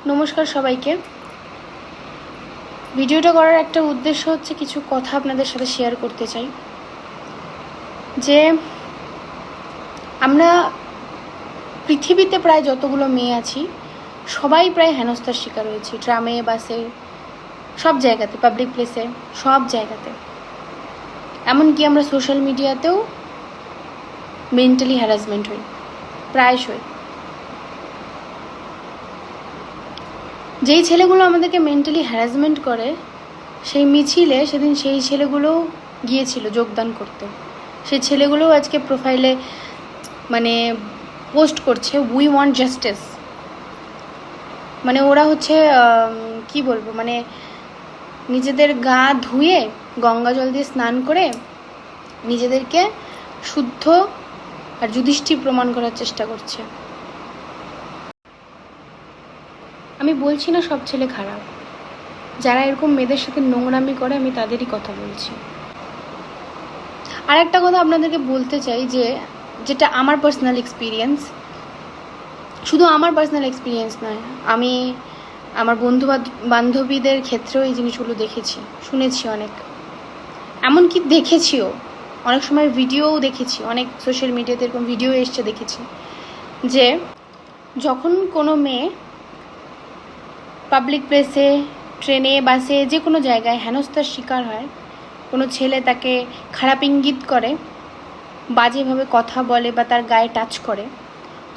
নমস্কার সবাইকে। ভিডিওটা করার একটা উদ্দেশ্য হচ্ছে কিছু কথা আপনাদের সাথে শেয়ার করতে চাই। যে আমরা পৃথিবীতে প্রায় যতগুলো মেয়ে আছি সবাই প্রায় হেনস্থার শিকার হয়েছি, ট্রামে, বাসে, সব জায়গাতে, পাবলিক প্লেসে, সব জায়গাতে। এমনকি আমরা সোশ্যাল মিডিয়াতেও মেন্টালি হ্যারাসমেন্ট হই প্রায়শই। যেই ছেলেগুলো আমাদেরকে মেন্টালি হ্যারাসমেন্ট করে সেই মিছিলে সেদিন সেই ছেলেগুলোও গিয়েছিল যোগদান করতে। সেই ছেলেগুলোও আজকে প্রোফাইলে মানে পোস্ট করছে উই ওয়ান্ট জাস্টিস। মানে ওরা হচ্ছে কি বলবো, মানে নিজেদের গা ধুয়ে গঙ্গা জল দিয়ে স্নান করে নিজেদেরকে শুদ্ধ আর যুধিষ্ঠির প্রমাণ করার চেষ্টা করছে। আমি বলছি না সব ছেলে খারাপ, যারা এরকম মেয়েদের সাথে নোংরামি করে আমি তাদেরই কথা বলছি। আর একটা কথা আপনাদেরকে বলতে চাই, যে যেটা আমার পার্সোনাল এক্সপিরিয়েন্স, শুধু আমার পার্সোনাল এক্সপিরিয়েন্স নয়, আমি আমার বন্ধু বান্ধবীদের ক্ষেত্রেও এই জিনিসগুলো দেখেছি, শুনেছি অনেক, এমনকি দেখেছিও অনেক সময়, ভিডিওও দেখেছি, অনেক সোশ্যাল মিডিয়াতে এরকম ভিডিও এসছে দেখেছি, যে যখন কোনো মেয়ে পাবলিক প্লেসে, ট্রেনে, বাসে, যে কোনো জায়গায় হেনস্থার শিকার হয়, কোনো ছেলে তাকে খারাপ ইঙ্গিত করে, বাজেভাবে কথা বলে বা তার গায়ে টাচ করে,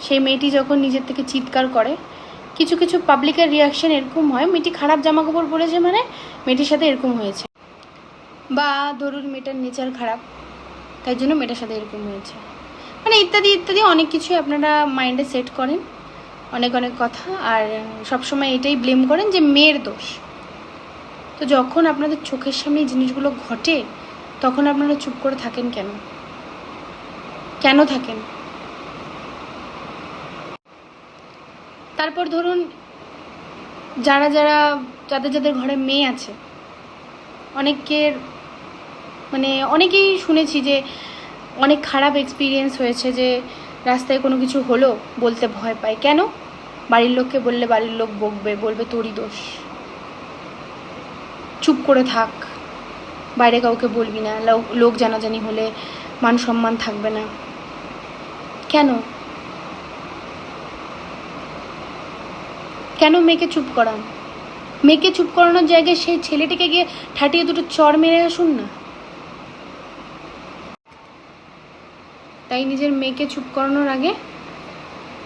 সেই মেয়েটি যখন নিজের থেকে চিৎকার করে, কিছু কিছু পাবলিকের রিয়াকশন এরকম হয়, মেয়েটি খারাপ জামাকাপড় পরেছে মানে মেয়েটির সাথে এরকম হয়েছে, বা ধরুন মেয়েটার নেচার খারাপ তাই জন্য মেয়েটার সাথে এরকম হয়েছে, মানে ইত্যাদি ইত্যাদি অনেক কিছুই আপনারা মাইন্ডে সেট করেন, অনেক অনেক কথা, আর সবসময় এটাই ব্লেম করেন যে মেয়ের দোষ। তো যখন আপনাদের চোখের সামনে এই জিনিসগুলো ঘটে তখন আপনারা চুপ করে থাকেন কেন? কেন থাকেন? তারপর ধরুন যাদের ঘরে মেয়ে আছে, অনেকের মানে অনেকেই শুনেছি যে অনেক খারাপ এক্সপিরিয়েন্স হয়েছে, যে রাস্তায় কোনো কিছু হলো বলতে ভয় পায়। কেন? বাড়ির লোককে বললে বাড়ির লোক বকবে, বলবে তোরই দোষ, চুপ করে থাক, বাইরে কাউকে বলবি না, লোক জানাজানি হলে মান সম্মান থাকবে না। কেন কেন মেয়েকে চুপ করান? মেয়েকে চুপ করানোর জায়গায় সেই ছেলেটিকে গিয়ে ঠাটিয়ে দুটো চড় মেরে আসুন না। তাই নিজের মেয়েকে চুপ করানোর আগে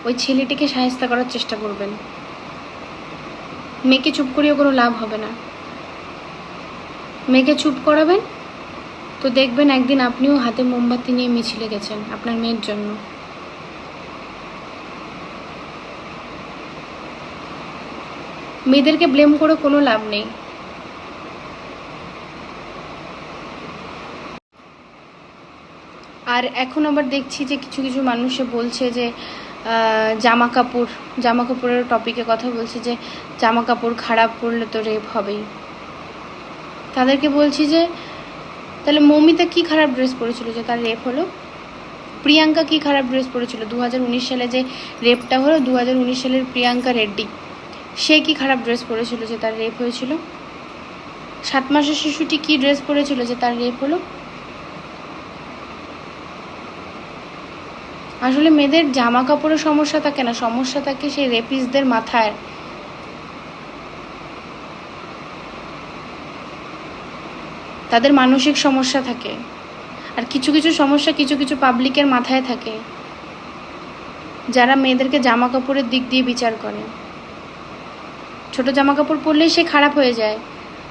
ওই ছেলেটিকে সাহায্য করার চেষ্টা করবেন। মেয়েকে চুপ করিয়েও কোনো লাভ হবে না। মেয়েকে চুপ করাবেন তো দেখবেন একদিন আপনিও হাতে মোমবাতি নিয়ে মিছিলে গেছেন আপনার মেয়ের জন্য। মেয়েদেরকে ব্লেম করে কোনো লাভ নেই। আর এখন আবার দেখছি যে কিছু কিছু মানুষে বলছে যে জামা কাপড়ের টপিকে কথা বলছে, যে জামা কাপড় খারাপ পরলে তো রেপ হবেই। তাদেরকে বলছি যে তাহলে মৌমিতা কি খারাপ ড্রেস পরেছিল যে তার রেপ হলো? প্রিয়াঙ্কা কি খারাপ ড্রেস পরেছিল? 2019 সালে যে রেপটা হলো, 2019 সালের প্রিয়াঙ্কা রেড্ডি, সে কি খারাপ ড্রেস পরেছিল যে তার রেপ হয়েছিল? 7 মাসের শিশুটি কি ড্রেস পরেছিল যে তার রেপ হলো? আসলে মেয়েদের জামা কাপড়ের সমস্যা থাকে না, সমস্যা থাকে সেই রেপিস্টদের মাথায়। তাদের মানসিক সমস্যা থাকে, আর কিছু কিছু সমস্যা কিছু কিছু পাবলিকের মাথায় থাকে, যারা মেয়েদেরকে জামা কাপড়ের দিক দিয়ে বিচার করে। ছোট জামা কাপড় পরলেই সে খারাপ হয়ে যায়,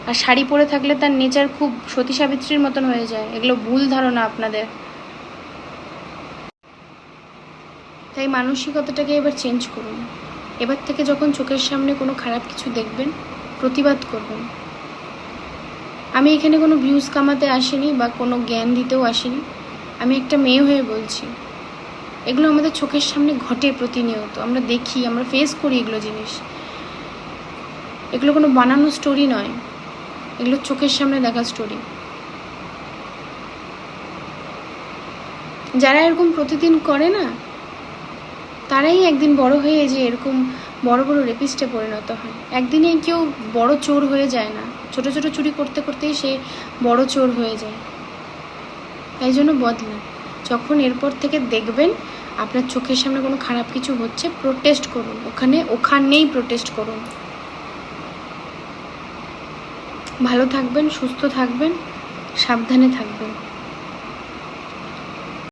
আর শাড়ি পরে থাকলে তার নেচার খুব সতী সাবিত্রীর মতন হয়ে যায়। এগুলো ভুল ধারণা আপনাদের। তাই মানসিকতাটাকে এবার চেঞ্জ করুন। এবার থেকে যখন চোখের সামনে কোনো খারাপ কিছু দেখবেন, প্রতিবাদ করবেন। আমি এখানে কোনো ভিউজ কামাতে আসিনি বা কোনো জ্ঞান দিতেও আসিনি, আমি একটা মেয়ে হয়ে বলছি। এগুলো আমাদের চোখের সামনে ঘটে প্রতিনিয়ত, আমরা দেখি, আমরা ফেস করি এগুলো জিনিস। এগুলো কোনো বানানো স্টোরি নয়, এগুলো চোখের সামনে দেখা স্টোরি। যারা এরকম প্রতিদিন করে না, তারাই একদিন বড় হয়ে যে এরকম বড় বড় রেপিস্টে পরিণত হয়। একদিনেই কেউ বড় চোর হয়ে যায় না, ছোট ছোট চুরি করতে করতেই সে বড় চোর হয়ে যায়। তাই জন্য বদলান। যখন এরপর থেকে দেখবেন আপনার চোখের সামনে কোনো খারাপ কিছু হচ্ছে, প্রোটেস্ট করুন, ওখানেই প্রোটেস্ট করুন। ভালো থাকবেন, সুস্থ থাকবেন, সাবধানে থাকবেন।